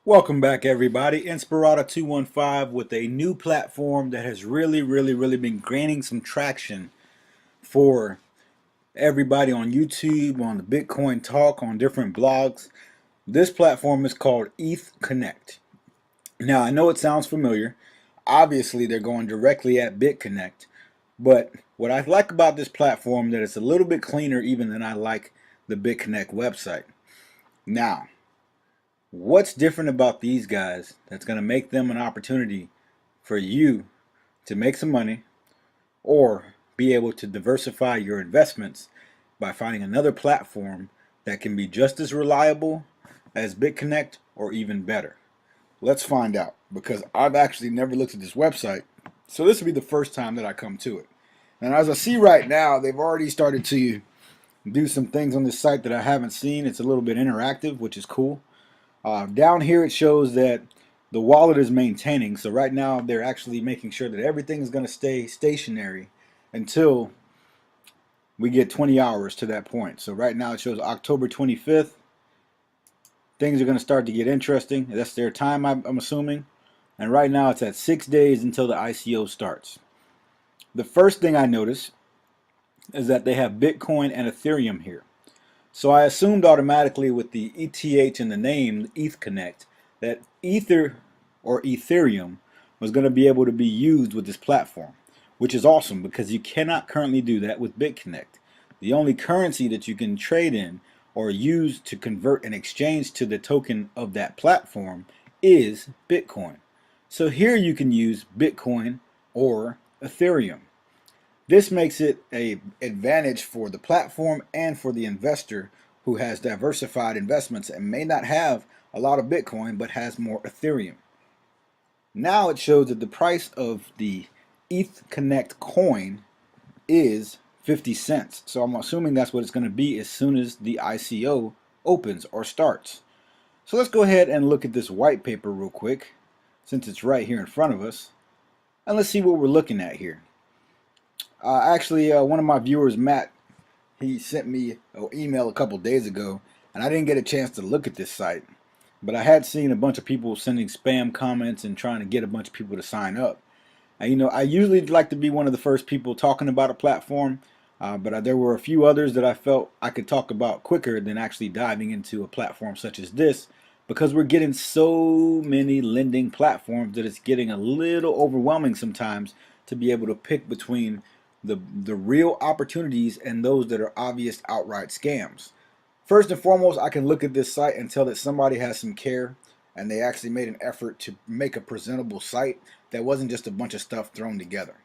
Welcome back, everybody. Inspirata215 with a new platform that has really been gaining some traction for everybody on YouTube, on the Bitcoin Talk, on different blogs. This platform is called Ethconnect. Now, I know it sounds familiar. Obviously, they're going directly at BitConnect, but what I like about this platform is that it's a little bit cleaner even than I like the BitConnect website. Now, what's different about these guys that's going to make them an opportunity for you to make some money or be able to diversify your investments by finding another platform that can be just as reliable as BitConnect or even better? Let's find out, because I've actually never looked at this website, so this will be the first time that I come to it. And as I see right now, they've already started to do some things on this site that I haven't seen. It's a little bit interactive, which is cool. Down here it shows that the wallet is maintaining. So right now they're actually making sure that everything is going to stay stationary until we get 20 hours to that point. So right now it shows October 25th. Things are going to start to get interesting. That's their time, I'm assuming. And right now it's at 6 days until the ICO starts. The first thing I notice is that they have Bitcoin and Ethereum here. So I assumed automatically with the ETH in the name, Ethconnect, that Ether or Ethereum was going to be able to be used with this platform, which is awesome because you cannot currently do that with BitConnect. The only currency that you can trade in or use to convert and exchange to the token of that platform is Bitcoin. So here you can use Bitcoin or Ethereum. This makes it an advantage for the platform and for the investor who has diversified investments and may not have a lot of Bitcoin but has more Ethereum. Now it shows that the price of the Ethconnect coin is 50 cents. So I'm assuming that's what it's going to be as soon as the ICO opens or starts. So let's go ahead and look at this white paper real quick, since it's right here in front of us, and let's see what we're looking at here. Actually, one of my viewers, Matt, he sent me an email a couple days ago, and I didn't get a chance to look at this site. But I had seen a bunch of people sending spam comments and trying to get a bunch of people to sign up. And, I usually like to be one of the first people talking about a platform, but there were a few others that I felt I could talk about quicker than actually diving into a platform such as this, because we're getting so many lending platforms that it's getting a little overwhelming sometimes to be able to pick between the real opportunities and those that are obvious outright scams. First and foremost, I can look at this site and tell that somebody has some care and they actually made an effort to make a presentable site that wasn't just a bunch of stuff thrown together.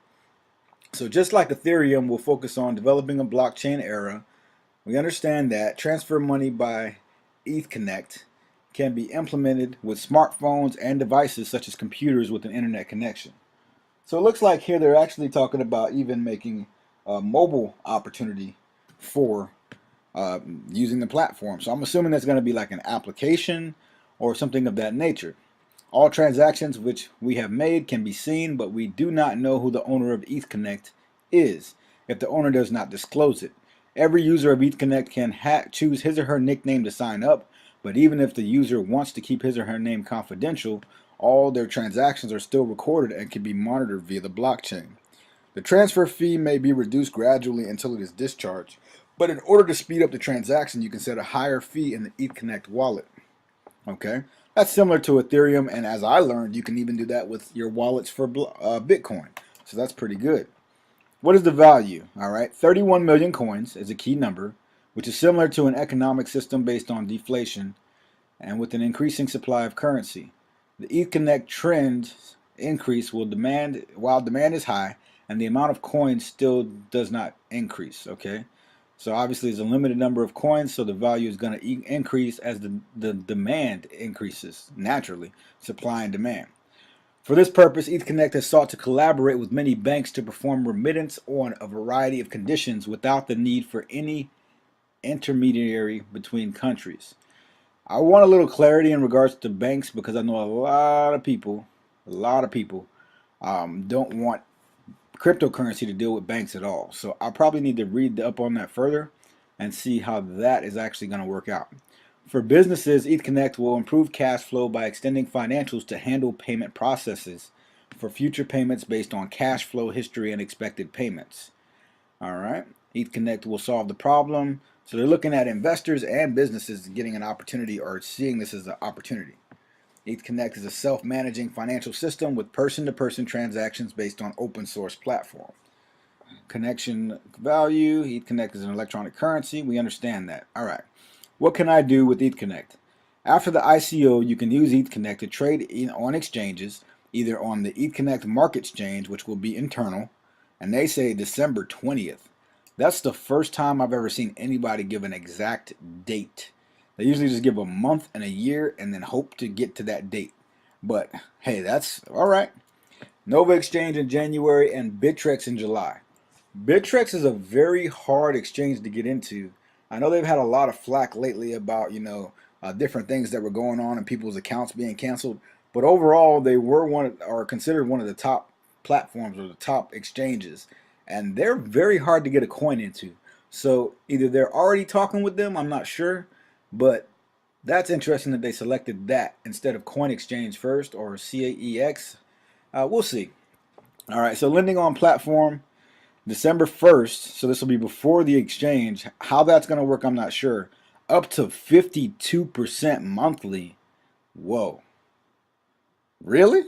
So just like Ethereum will focus on developing a blockchain era, we understand that transfer money by Ethconnect can be implemented with smartphones and devices such as computers with an internet connection. So it looks like here they're actually talking about even making a mobile opportunity for using the platform. So I'm assuming that's going to be like an application or something of that nature. All transactions which we have made can be seen, but we do not know who the owner of Ethconnect is if the owner does not disclose it. Every user of Ethconnect can choose his or her nickname to sign up, but even if the user wants to keep his or her name confidential, all their transactions are still recorded and can be monitored via the blockchain. The transfer fee may be reduced gradually until it is discharged, but in order to speed up the transaction, you can set a higher fee in the Ethconnect wallet. Okay, that's similar to Ethereum, and as I learned, you can even do that with your wallets for Bitcoin. So that's pretty good. What is the value? All right, 31 million coins is a key number, which is similar to an economic system based on deflation and with an increasing supply of currency. The Ethconnect trend increase while demand is high, and the amount of coins still does not increase. Okay, so obviously there's a limited number of coins, so the value is going to increase as the demand increases naturally, supply and demand. For this purpose, Ethconnect has sought to collaborate with many banks to perform remittance on a variety of conditions without the need for any intermediary between countries. I want a little clarity in regards to banks because I know a lot of people don't want cryptocurrency to deal with banks at all. So I probably need to read up on that further and see how that is actually going to work out. For businesses, Ethconnect will improve cash flow by extending financials to handle payment processes for future payments based on cash flow history and expected payments. All right. Ethconnect will solve the problem. So they're looking at investors and businesses getting an opportunity or seeing this as an opportunity. Ethconnect is a self-managing financial system with person-to-person transactions based on open source platform. Connection value. Ethconnect is an electronic currency. We understand that. All right. What can I do with Ethconnect? After the ICO, you can use Ethconnect to trade on exchanges, either on the Ethconnect Market Exchange, which will be internal, and they say December 20th. That's the first time I've ever seen anybody give an exact date. They usually just give a month and a year and then hope to get to that date. But hey, that's all right. Nova Exchange in January and bittrex in July. bittrex is a very hard exchange to get into. I know they've had a lot of flack lately about, different things that were going on and people's accounts being canceled. But overall, they are considered one of the top platforms or the top exchanges. And they're very hard to get a coin into. So either they're already talking with them, I'm not sure. But that's interesting that they selected that instead of Coin Exchange first or CAEX. We'll see. All right, so lending on platform December 1st, so this will be before the exchange. How that's going to work, I'm not sure. Up to 52% monthly. Whoa. Really?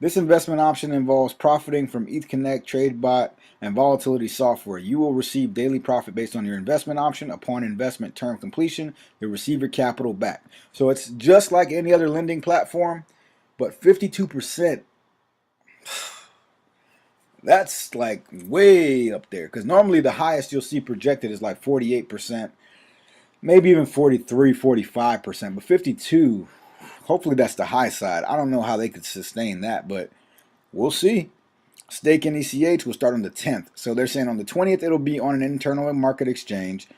This investment option involves profiting from Ethconnect, TradeBot, and volatility software. You will receive daily profit based on your investment option. Upon investment term completion, you'll receive your capital back. So it's just like any other lending platform, but 52%. That's like way up there, because normally the highest you'll see projected is like 48%, maybe even 43, 45%, but 52, hopefully that's the high side. I don't know how they could sustain that, but we'll see. Stake in ECH will start on the 10th. So they're saying on the 20th it'll be on an internal market exchange.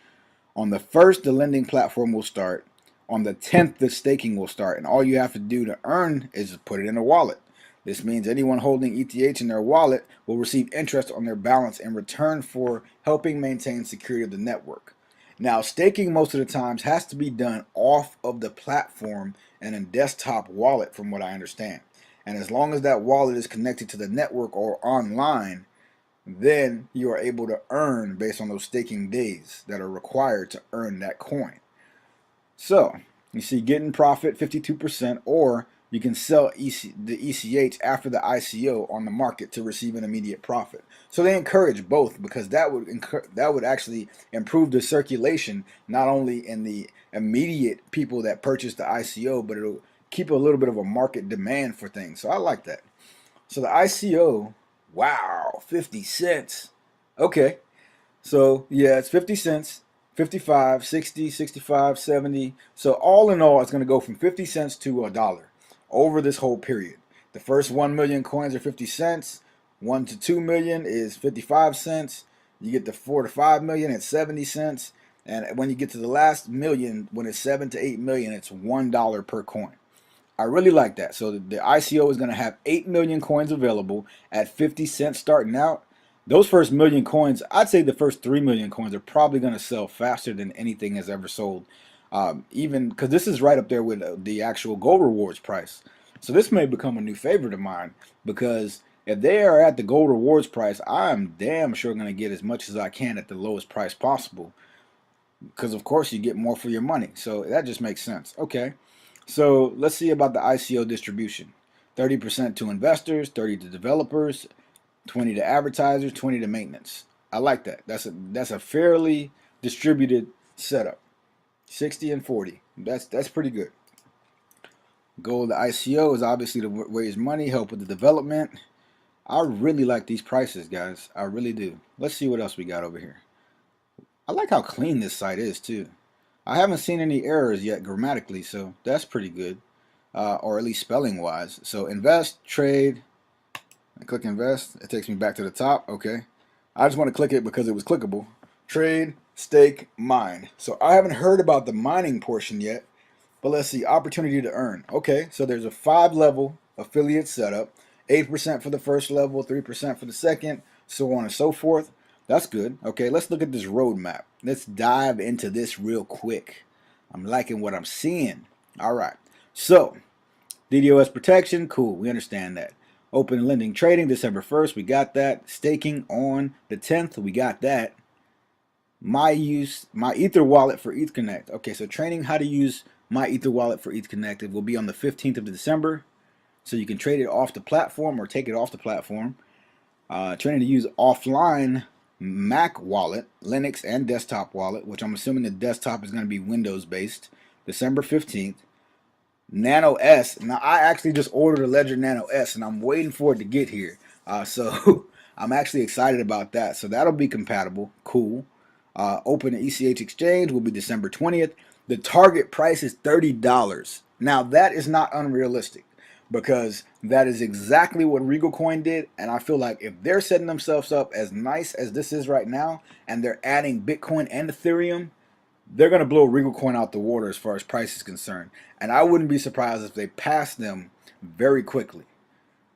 On the 1st, the lending platform will start. On the 10th, the staking will start, and all you have to do to earn is put it in a wallet. This means anyone holding ETH in their wallet will receive interest on their balance in return for helping maintain security of the network. Now, staking most of the times has to be done off of the platform and in desktop wallet, from what I understand. And as long as that wallet is connected to the network or online, then you are able to earn based on those staking days that are required to earn that coin. So, you see getting profit 52%, or you can sell the ECH after the ICO on the market to receive an immediate profit. So they encourage both, because that would actually improve the circulation, not only in the immediate people that purchase the ICO, but it'll keep a little bit of a market demand for things. So I like that. So the ICO, wow, 50 cents. Okay. So yeah, it's 50 cents. 55, 60, 65, 70. So all in all, it's going to go from 50 cents to a dollar over this whole period. The first 1 million coins are 50 cents. 1 to 2 million is 55 cents. You get to 4 to 5 million, it's 70 cents. And when you get to the last million, when it's 7 to 8 million, it's $1 per coin. I really like that. So the ICO is going to have 8 million coins available at 50 cents starting out. Those first million coins, I'd say the first 3 million coins are probably going to sell faster than anything has ever sold. Even because this is right up there with the actual gold rewards price. So this may become a new favorite of mine, because if they are at the gold rewards price, I'm damn sure going to get as much as I can at the lowest price possible. Because of course you get more for your money. So that just makes sense. Okay. So let's see about the ICO distribution. 30% to investors, 30 to developers, 20 to advertisers, 20 to maintenance. I like that. That's a fairly distributed setup. 60 and 40. That's pretty good. Goal of the ICO is obviously to raise money, help with the development. I really like these prices, guys. I really do. Let's see what else we got over here. I like how clean this site is too. I haven't seen any errors yet grammatically, so that's pretty good. Or at least spelling wise. So invest, trade. I click invest. It takes me back to the top. Okay. I just want to click it because it was clickable. Trade, stake, mine. So I haven't heard about the mining portion yet, but let's see. Opportunity to earn. Okay. So there's a 5-level affiliate setup. 8% for the first level, 3% for the second, so on and so forth. That's good. Okay, let's look at this roadmap. Let's dive into this real quick. I'm liking what I'm seeing. All right. So, DDoS protection, cool. We understand that. Open lending trading, December 1st, we got that. Staking on the 10th, we got that. My Ether wallet for Ethconnect. Okay, so training how to use my Ether wallet for Ethconnect. It will be on the 15th of December. So you can trade it off the platform or take it off the platform. Training to use offline Mac wallet, Linux and desktop wallet, which I'm assuming the desktop is going to be Windows based, December 15th. Nano S. Now, I actually just ordered a Ledger Nano S and I'm waiting for it to get here. So I'm actually excited about that. So that'll be compatible. Cool. Open an ECH exchange will be December 20th. The target price is $30. Now, that is not unrealistic because that is exactly what Regal Coin did. And I feel like if they're setting themselves up as nice as this is right now and they're adding Bitcoin and Ethereum, they're going to blow Regal Coin out the water as far as price is concerned. And I wouldn't be surprised if they pass them very quickly.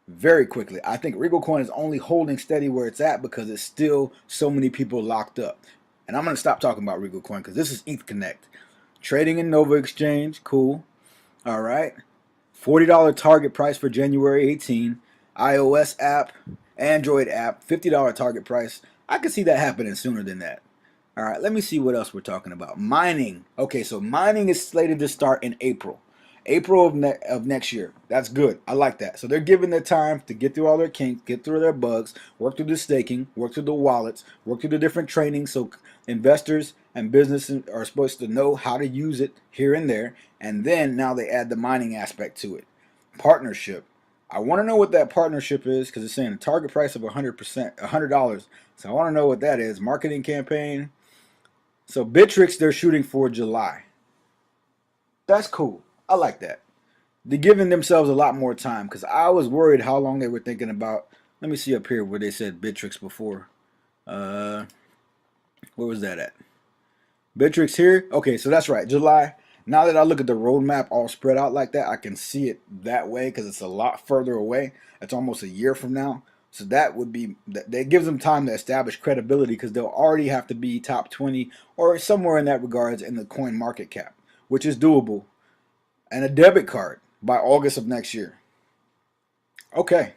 Very quickly. I think Regal Coin is only holding steady where it's at because it's still so many people locked up. And I'm going to stop talking about Regal Coin because this is Ethconnect. Trading in Nova Exchange, cool. All right. $40 target price for January 18. iOS app, Android app, $50 target price. I could see that happening sooner than that. All right, let me see what else we're talking about. Mining. Okay, so mining is slated to start in April. April of next year. That's good. I like that. So they're giving their time to get through all their kinks, get through their bugs, work through the staking, work through the wallets, work through the different trainings so investors and businesses are supposed to know how to use it here and there. And then now they add the mining aspect to it. Partnership. I want to know what that partnership is because it's saying a target price of 100%, So I want to know what that is. Marketing campaign. So bittrex they're shooting for July. That's cool. I like that. They're giving themselves a lot more time because I was worried how long they were thinking about. Let me see up here where they said bittrex before. Where was that at? Bittrex here. Okay, so that's right, July. Now that I look at the roadmap all spread out like that, I can see it that way because it's a lot further away. It's almost a year from now. So that would be, that gives them time to establish credibility because they'll already have to be top 20 or somewhere in that regards in the coin market cap, which is doable. And a debit card by August of next year. Okay.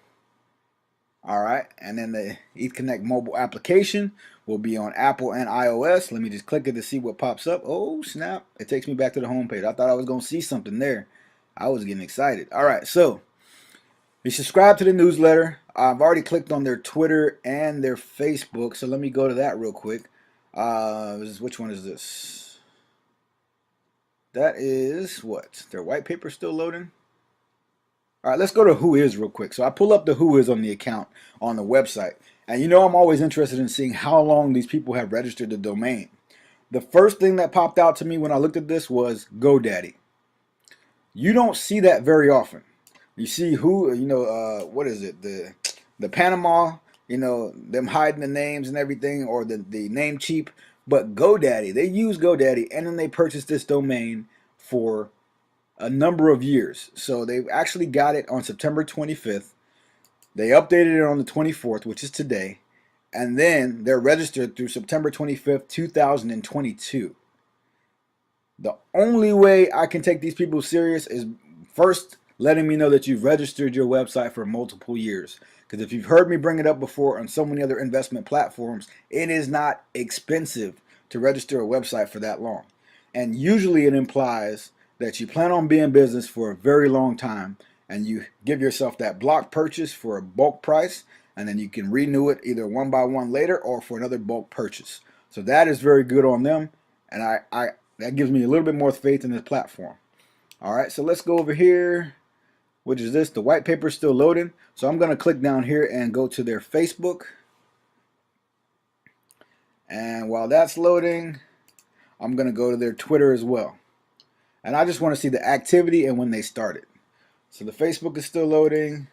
All right. And then the Ethconnect mobile application will be on Apple and iOS. Let me just click it to see what pops up. Oh, snap. It takes me back to the home page. I thought I was going to see something there. I was getting excited. All right. So you subscribe to the newsletter. I've already clicked on their Twitter and their Facebook. So let me go to that real quick. Which one is this? That is what? Their white paper still loading? All right, let's go to Who Is real quick. So I pull up the Who Is on the account on the website. And you know I'm always interested in seeing how long these people have registered the domain. The first thing that popped out to me when I looked at this was GoDaddy. You don't see that very often. You see who, what is it? The Panama, them hiding the names and everything, or the name cheap. But GoDaddy, they use GoDaddy and then they purchased this domain for a number of years. So they actually got it on September 25th. They updated it on the 24th, which is today. And then they're registered through September 25th, 2022. The only way I can take these people serious is first letting me know that you've registered your website for multiple years. Because if you've heard me bring it up before on so many other investment platforms, it is not expensive to register a website for that long. And usually it implies that you plan on being in business for a very long time and you give yourself that block purchase for a bulk price, and then you can renew it either one by one later or for another bulk purchase. So that is very good on them, and I that gives me a little bit more faith in this platform. All right, so let's go over here, which is this. The white paper is still loading, so I'm going to click down here and go to their Facebook. And while that's loading, I'm going to go to their Twitter as well. And I just want to see the activity and when they started. So the Facebook is still loading.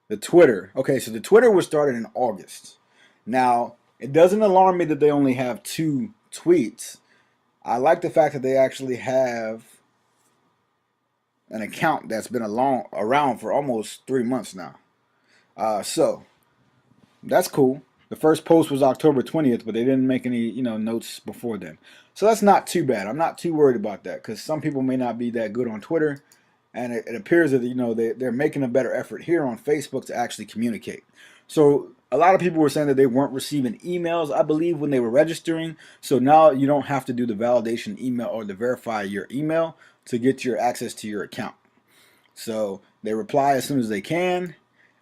The Twitter. Okay, so the Twitter was started in August. Now, it doesn't alarm me that they only have 2 tweets. I like the fact that they actually have an account that's been around for almost 3 months now. So, that's cool. The first post was October 20th, but they didn't make any, notes before then. So that's not too bad. I'm not too worried about that because some people may not be that good on Twitter, and it appears that they're making a better effort here on Facebook to actually communicate. So a lot of people were saying that they weren't receiving emails, I believe, when they were registering. So now you don't have to do the validation email or to verify your email to get your access to your account. So they reply as soon as they can.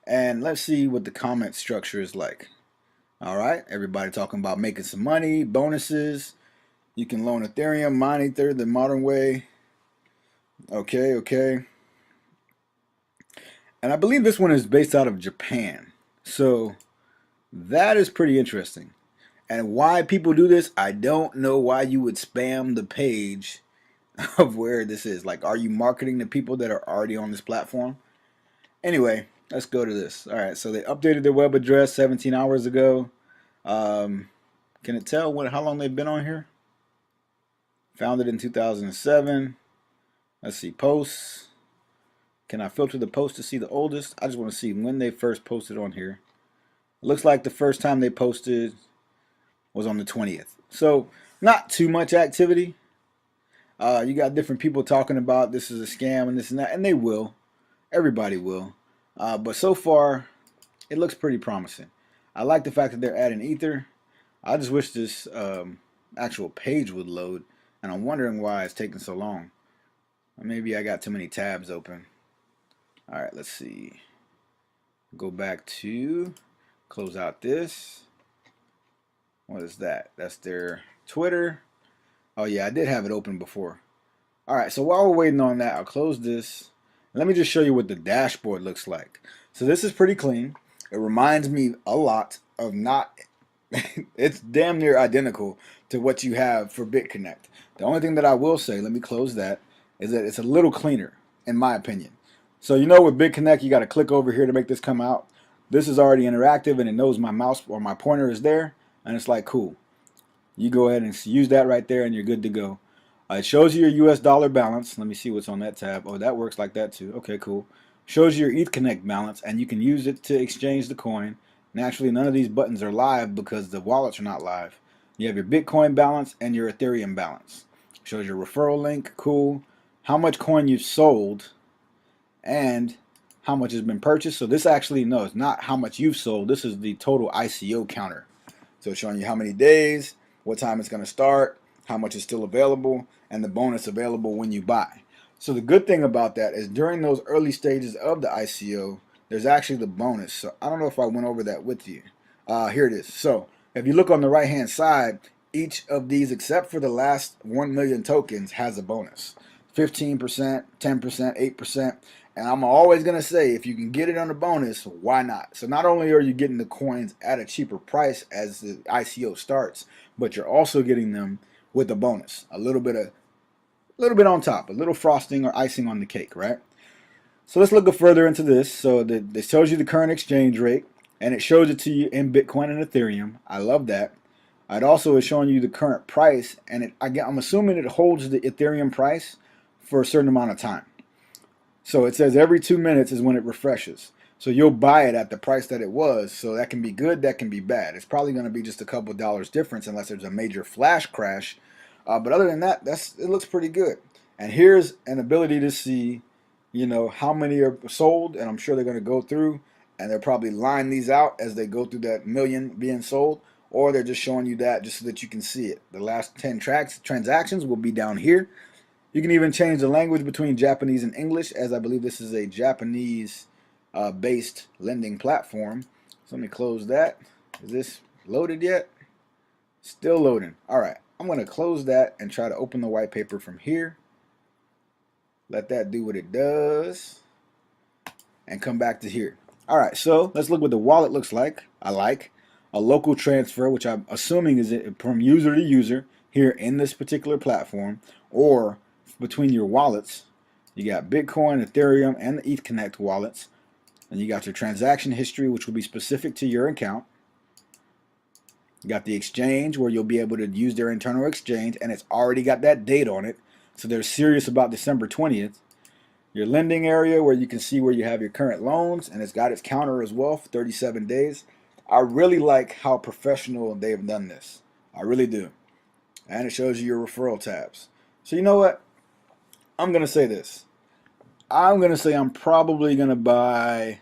And let's see what the comment structure is like. All right, everybody talking about making some money, bonuses. You can loan Ethereum, mine Ether the modern way. Okay. And I believe this one is based out of Japan. So that is pretty interesting. And why people do this, I don't know why you would spam the page of where this is. Like, are you marketing to people that are already on this platform? Anyway, let's go to this. All right, so they updated their web address 17 hours ago. Can it tell how long they've been on here? Founded in 2007. Let's see, posts. Can I filter the post to see the oldest? I just want to see when they first posted on here. It looks like the first time they posted was on the 20th. So not too much activity. You got different people talking about this is a scam and this and that, and they will. Everybody will. But so far, it looks pretty promising. I like the fact that they're adding Ether. I just wish this actual page would load, and I'm wondering why it's taking so long. Maybe I got too many tabs open. All right, let's see. Go back to close out this. What is that? That's their Twitter. Oh yeah, I did have it open before. All right, so while we're waiting on that, I'll close this. Let me just show you what the dashboard looks like. So this is pretty clean. It reminds me a lot of it's damn near identical to what you have for Ethconnect. The only thing that I will say, let me close that, is that it's a little cleaner, in my opinion. So with Ethconnect, you got to click over here to make this come out. This is already interactive, and it knows my mouse or my pointer is there, and it's like, cool. You go ahead and use that right there, and you're good to go. It shows you your US dollar balance. Let me see what's on that tab. Oh, that works like that too. Okay, cool. Shows you your Ethconnect balance, and you can use it to exchange the coin. Naturally, none of these buttons are live because the wallets are not live. You have your Bitcoin balance and your Ethereum balance. Shows your referral link. Cool. How much coin you've sold and how much has been purchased. So this actually, no, it's not how much you've sold. This is the total ICO counter. So it's showing you how many days, what time it's going to start, how much is still available, and the bonus available when you buy. So the good thing about that is during those early stages of the ICO, there's actually the bonus. So I don't know if I went over that with you. Here it is. So if you look on the right hand side, each of these except for the last 1 million tokens has a bonus. 15%, 10%, 8%. And I'm always going to say, if you can get it on the bonus, why not? So not only are you getting the coins at a cheaper price as the ICO starts, but you're also getting them with a bonus. A little bit on top, a little frosting or icing on the cake, right? So let's look further into this. So this tells you the current exchange rate, and it shows it to you in Bitcoin and Ethereum. I love that. It also is showing you the current price, and I'm assuming it holds the Ethereum price for a certain amount of time. So it says every 2 minutes is when it refreshes. So you'll buy it at the price that it was. So that can be good, that can be bad. It's probably going to be just a couple dollars difference unless there's a major flash crash. But other than that, it looks pretty good. And here's an ability to see, how many are sold. And I'm sure they're going to go through and they'll probably line these out as they go through that million being sold. Or they're just showing you that just so that you can see it. The last 10 transactions will be down here. You can even change the language between Japanese and English, as I believe this is a Japanese based lending platform. So let me close that. Is this loaded yet? Still loading. All right, I'm going to close that and try to open the white paper from here. Let that do what it does and come back to here. All right, so let's look what the wallet looks like. I like a local transfer, which I'm assuming is from user to user here in this particular platform, or between your wallets. You got Bitcoin, Ethereum, and the Ethconnect wallets. And you got your transaction history, which will be specific to your account. You got the exchange, where you'll be able to use their internal exchange, and it's already got that date on it. So they're serious about December 20th. Your lending area, where you can see where you have your current loans, and it's got its counter as well for 37 days. I really like how professional they've done this. I really do. And it shows you your referral tabs. So you know what? I'm going to say this. I'm going to say I'm probably going to buy,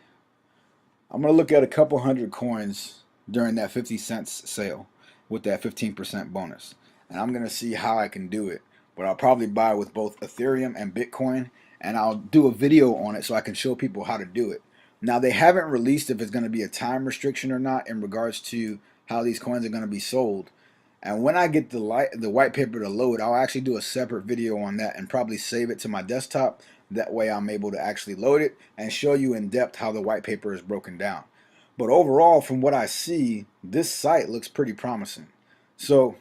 I'm going to look at a couple hundred coins during that 50 cents sale with that 15% bonus. And I'm going to see how I can do it. But I'll probably buy with both Ethereum and Bitcoin. And I'll do a video on it so I can show people how to do it. Now, they haven't released if it's going to be a time restriction or not in regards to how these coins are going to be sold. And when I get the white paper to load, I'll actually do a separate video on that and probably save it to my desktop. That way I'm able to actually load it and show you in depth how the white paper is broken down. But overall, from what I see, this site looks pretty promising. So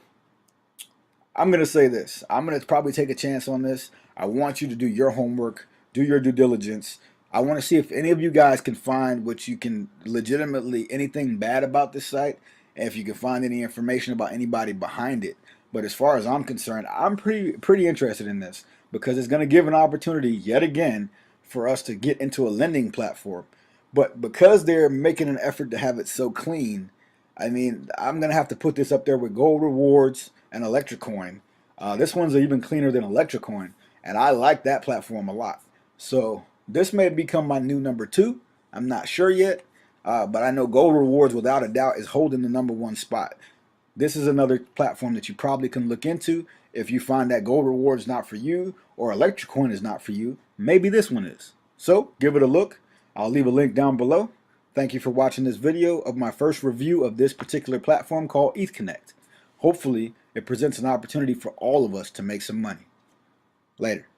I'm going to say this. I'm going to probably take a chance on this. I want you to do your homework, do your due diligence. I want to see if any of you guys can find what you can legitimately, anything bad about this site, and if you can find any information about anybody behind it. But as far as I'm concerned, I'm pretty interested in this because it's going to give an opportunity yet again for us to get into a lending platform. But because they're making an effort to have it so clean, I mean, I'm going to have to put this up there with Gold Rewards and Electrocoin. This one's even cleaner than Electrocoin, and I like that platform a lot. So this may become my new number 2. I'm not sure yet, but I know Gold Rewards without a doubt is holding the number 1 spot. This is another platform that you probably can look into if you find that Gold Rewards is not for you or Electrocoin is not for you. Maybe this one is. So give it a look. I'll leave a link down below. Thank you for watching this video of my first review of this particular platform called Ethconnect. Hopefully, it presents an opportunity for all of us to make some money. Later.